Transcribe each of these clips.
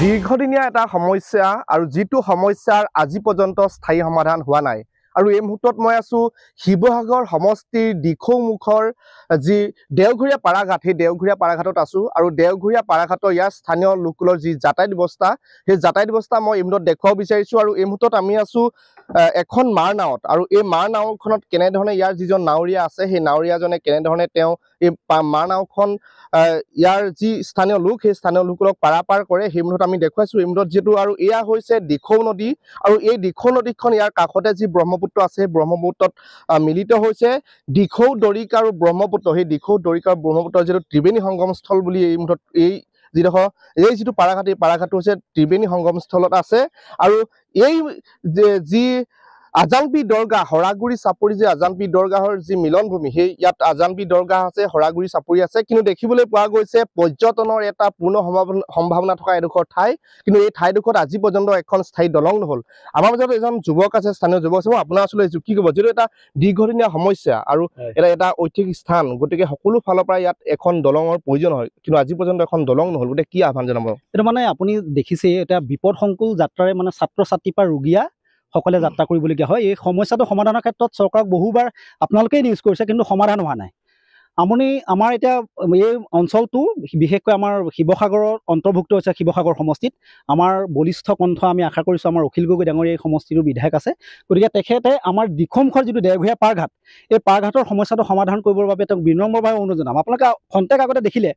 দীৰ্ঘদিনীয়া এটা সমস্যা আৰু যিটো সমস্যাৰ আজি পৰ্যন্ত স্থায়ী সমাধান হোৱা নাই। আৰু এই মুহূৰ্তত মই আছো শিৱসাগৰ সমষ্টিৰ দিখৌমুখৰ যি দেওঘৰীয়া পাৰাঘাট, সেই দেওঘৰীয়া পাৰাঘাটত আছো। আৰু দেওঘৰীয়া পাৰাঘাটৰ ইয়াৰ স্থানীয় লোকসকলৰ যি যাতায়াত ব্যৱস্থা, সেই যাতায়াত ব্যৱস্থা মই এই মুহূৰ্তত দেখুৱাব বিচাৰিছো। আৰু এই মুহূৰ্তত আমি আছো এখন মাৰ নাৱত, আৰু এই মাৰ নাওখনত কেনেধৰণে ইয়াৰ যিজন নাৱৰীয়া আছে, সেই নাৱৰীয়াজনে কেনেধৰণে তেওঁ এই মাৰ নাওখন ইয়াৰ যি স্থানীয় লোক, সেই স্থানীয় লোকসকলক পাৰাপাৰ কৰে, সেই মুহূৰ্তত আমি দেখুৱাইছো। এই মুহূৰ্তত যিহেতু আৰু এয়া হৈছে দিখৌ নদী, আৰু এই দিখৌ নদীখন ইয়াৰ কাষতে যি ব্ৰহ্মপুত্ৰ আছে, ব্ৰহ্মপুত্ৰত মিলিত হৈছে দিখৌ দৰিকা আৰু ব্ৰহ্মপুত্ৰ। সেই দিখৌ দৰিকা আৰু ব্ৰহ্মপুত্ৰৰ যিটো ত্ৰিবেণী সংগমস্থল বুলি এই মুহূৰ্তত এই যিটো পাৰাঘাট, এই পাৰাঘাটটো হৈছে ত্ৰিবেণী সংগমস্থলত আছে। আৰু এই যি আজানপি দৰগাহ, হৰাগুৰি চাপৰি যি আজানপি দৰগাহৰ যি মিলনভূমি, সেই ইয়াত আজানপি দৰগাহ আছে, হৰাগুৰি চাপৰি আছে। কিন্তু দেখিবলৈ পোৱা গৈছে পৰ্যটনৰ এটা পূৰ্ণ সম্ভাৱনা থকা এডোখৰ ঠাই, কিন্তু এই ঠাইডোখৰত আজি পৰ্যন্ত এখন স্থায়ী দলং নহল। আমাৰ মাজত এজন যুৱক আছে, স্থানীয় যুৱক আছে। মই আপোনাৰ ওচৰলৈ আহিছো, কি ক'ব? যিটো এটা দীৰ্ঘদিনীয়া সমস্যা আৰু এটা ঐতিহাসিক স্থান, গতিকে সকলো ফালৰ পৰা ইয়াত এখন দলঙৰ প্ৰয়োজন হয়, কিন্তু আজি পৰ্যন্ত এখন দলং নহল। গতিকে কি আহ্বান জনাব? এটা মানে আপুনি দেখিছে, এটা বিপদসংকুল যাত্ৰাৰে মানে ছাত্ৰ ছাত্ৰীৰ পৰা ৰোগীয়া সকলে যাত্ৰা কৰিবলগীয়া হয়। এই সমস্যাটো সমাধানৰ ক্ষেত্ৰত চৰকাৰক বহুবাৰ আপোনালোকেই নিউজ কৰিছে, কিন্তু সমাধান হোৱা নাই। আমাৰ এতিয়া এই অঞ্চলটো বিশেষকৈ আমাৰ শিৱসাগৰৰ অন্তৰ্ভুক্ত হৈছে, শিৱসাগৰ সমষ্টিত আমাৰ বলিষ্ঠ কণ্ঠ আমি আশা কৰিছোঁ আমাৰ অখিল গগৈ ডাঙৰীয়া এই সমষ্টিটোৰ বিধায়ক আছে। গতিকে তেখেতে আমাৰ দিখৌমুখৰ যিটো দেওঘৰীয়া পাৰঘাট, এই পাৰঘাটৰ সমস্যাটো সমাধান কৰিবৰ বাবে তেওঁক বিনম্ৰভাৱে অনুৰোধ জনাম। আপোনালোকে খন্তেক আগতে দেখিলে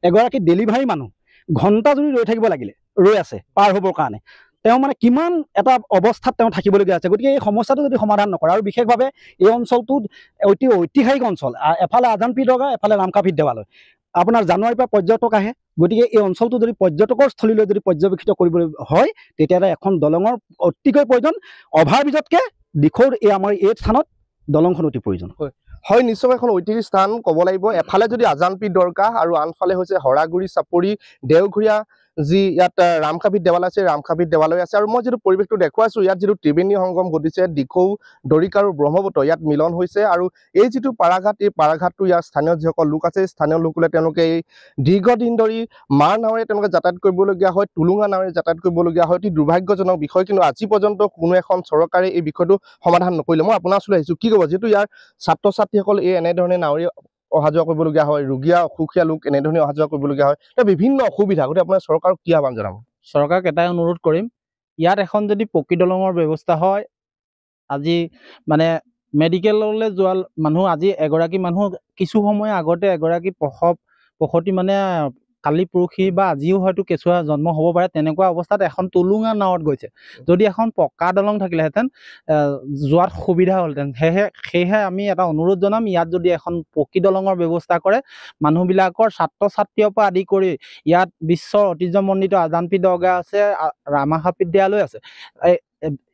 এগৰাকী ডেলিভাৰী মানুহ ঘণ্টা জুৰি ৰৈ থাকিব লাগিলে, ৰৈ আছে পাৰ হ'বৰ কাৰণে। তেওঁ মানে কিমান এটা অৱস্থাত তেওঁ থাকিবলগীয়া আছে। গতিকে এই সমস্যাটো যদি সমাধান নকৰে, আৰু বিশেষভাৱে এই অঞ্চলটোত অতি ঐতিহাসিক অঞ্চল, এফালে আজানপি দৰগাহ, এফালে ৰামকাভিত দেৱালয়, আপোনাৰ জানুৱাৰীৰ পৰা পৰ্যটক আহে। গতিকে এই অঞ্চলটো যদি পৰ্যটকৰ স্থলীলৈ যদি পৰ্যবেক্ষিত কৰিবলৈ হয়, তেতিয়াহ'লে এখন দলঙৰ অতিকৈ প্ৰয়োজন। অভাৰব্ৰিজতকৈ দিখৌৰ আমাৰ এই স্থানত দলংখন অতি প্ৰয়োজন হয়। নিশ্চয় এখন ঐতিহাসিক স্থান ক'ব লাগিব। এফালে যদি আজানপি দৰগাহ আৰু আনফালে হৈছে হৰাগুৰি চাপৰি, দেওঘৰীয়া যি ইয়াত ৰামকাভিত দেৱালয় আছে, ৰামকাভিত দেৱালয় আছে। আৰু মই যিটো পৰিৱেশটো দেখুৱাইছো, ইয়াত যিটো ত্ৰিবেণী সংগম ঘটিছে, দিখৌ দৰিকা আৰু ব্ৰহ্মপুত্ৰ ইয়াত মিলন হৈছে। আৰু এই যিটো পাৰাঘাট, এই পাৰাঘাটটো ইয়াৰ স্থানীয় যিসকল লোক আছে, স্থানীয় লোকসকলে তেওঁলোকে এই দীৰ্ঘদিন ধৰি মাৰ নাৱেৰে তেওঁলোকে যাতায়াত কৰিবলগীয়া হয়, টুলুঙা নাৱেৰে যাতায়াত কৰিবলগীয়া হয়। অতি দুৰ্ভাগ্যজনক বিষয়, কিন্তু আজি পৰ্যন্ত কোনো এখন চৰকাৰে এই বিষয়টো সমাধান নকৰিলে। মই আপোনাৰ ওচৰলৈ আহিছো, কি ক'ব? যিহেতু ইয়াৰ ছাত্ৰ ছাত্ৰীসকল এনেধৰণে নাৱেৰে অহা যোৱা কৰিবলগীয়া হয়, ৰোগীয়া অসুখীয়া লোক এনেধৰণে অহা যোৱা কৰিবলগীয়া হয়, বিভিন্ন অসুবিধা। গতিকে আপোনাৰ চৰকাৰক কি আহ্বান জনাব? চৰকাৰক এটাই অনুৰোধ কৰিম, ইয়াত এখন যদি পকী দলঙৰ ব্যৱস্থা হয়, আজি মানে মেডিকেললৈ যোৱা মানুহ, আজি এগৰাকী মানুহ কিছু সময় আগতে এগৰাকী প্ৰসূতি মানে কালি পৰহি বা আজিও হয়তো কেঁচুৱা জন্ম হ'ব পাৰে, তেনেকুৱা অৱস্থাত এখন টুলুঙা নাৱত গৈছে। যদি এখন পকা দলং থাকিলেহেঁতেন যোৱাত সুবিধা হ'লহেঁতেন। সেয়েহে আমি এটা অনুৰোধ জনাম, ইয়াত যদি এখন পকী দলঙৰ ব্যৱস্থা কৰে, মানুহবিলাকৰ ছাত্ৰ ছাত্ৰীৰ পৰা আদি কৰি ইয়াত বিশ্বৰ ঐতিহ্যমণ্ডিত আজানপি দৰগাহ আছে, ৰামাশা বিদ্যালয় আছে।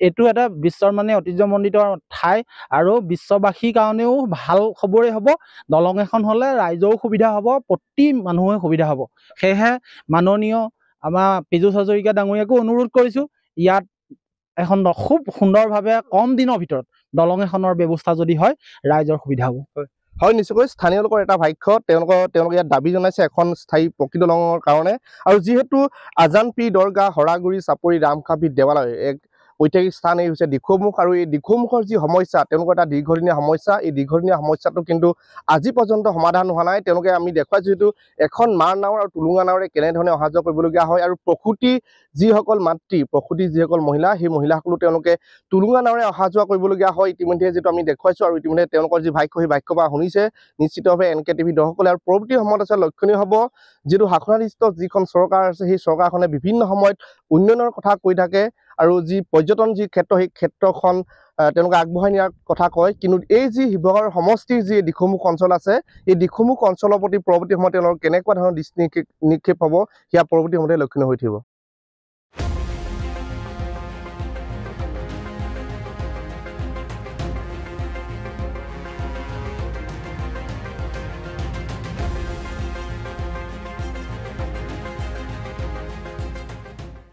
এইটো এটা বিশ্বৰ মানে ঐতিহ্যমণ্ডিত ঠাই, আৰু বিশ্ববাসীৰ কাৰণেও ভাল খবৰেই হ'ব। দলং এখন হ'লে ৰাইজৰো সুবিধা হ'ব, প্ৰতি মানুহৰে সুবিধা হ'ব। সেয়েহে মাননীয় আমাৰ পীযুষ হাজৰিকা ডাঙৰীয়াকো অনুৰোধ কৰিছোঁ, ইয়াত এখন খুব সুন্দৰভাৱে কম দিনৰ ভিতৰত দলং এখনৰ ব্যৱস্থা যদি হয়, ৰাইজৰ সুবিধা হ'ব। হয়, নিশ্চয়কৈ স্থানীয় লোকৰ এটা ভাষ্য, তেওঁলোকে ইয়াত দাবী জনাইছে এখন স্থায়ী পকী দলঙৰ কাৰণে। আৰু যিহেতু আজানপি দৰগাহ, হৰাগুৰি চাপৰি, ৰামকাভিত দেৱালয় এক ঐতিহাসিক স্থান, এই হৈছে দিখৌমুখ। আৰু এই দিখৌমুখৰ যি সমস্যা, তেওঁলোকৰ এটা দীৰ্ঘদিনীয়া সমস্যা, এই দীৰ্ঘদিনীয়া সমস্যাটো কিন্তু আজি পৰ্যন্ত সমাধান হোৱা নাই। তেওঁলোকে আমি দেখুৱাইছো, যিহেতু এখন মাৰ নাও আৰু টুলুঙা নাৱেৰে কেনেধৰণে অহা যোৱা কৰিবলগীয়া হয়, আৰু প্ৰসূতি যিসকল মাতৃ, প্ৰসূতি যিসকল মহিলা, সেই মহিলাসকলো তেওঁলোকে টুলুঙা নাৱেৰে অহা যোৱা কৰিবলগীয়া হয়। ইতিমধ্যে যিটো আমি দেখুৱাইছো, আৰু ইতিমধ্যে তেওঁলোকৰ যি ভাষ্য, সেই ভাষ্য বা শুনিছে নিশ্চিতভাৱে NK TV দৰ্শকসকলে। আৰু পৰৱৰ্তী সময়ত আছে লক্ষণীয় হ'ব, যিটো শাসনাধিষ্ঠ যিখন চৰকাৰ আছে, সেই চৰকাৰখনে বিভিন্ন সময়ত উন্নয়নৰ কথা কৈ থাকে, আৰু যি পৰ্যটন যি ক্ষেত্ৰ, সেই ক্ষেত্ৰখন তেওঁলোকে আগবঢ়াই নিয়াৰ কথা কয়। কিন্তু এই যি শিৱসাগৰ সমষ্টিৰ যি দিখৌমুখ অঞ্চল আছে, এই দিখৌমুখ অঞ্চলৰ প্ৰতি পৰৱৰ্তী সময়ত তেওঁলোকৰ কেনেকুৱা ধৰণৰ দৃষ্টি নিক্ষেপ হ'ব, সেয়া পৰৱৰ্তী সময়তে লক্ষণীয় হৈ থাকিব।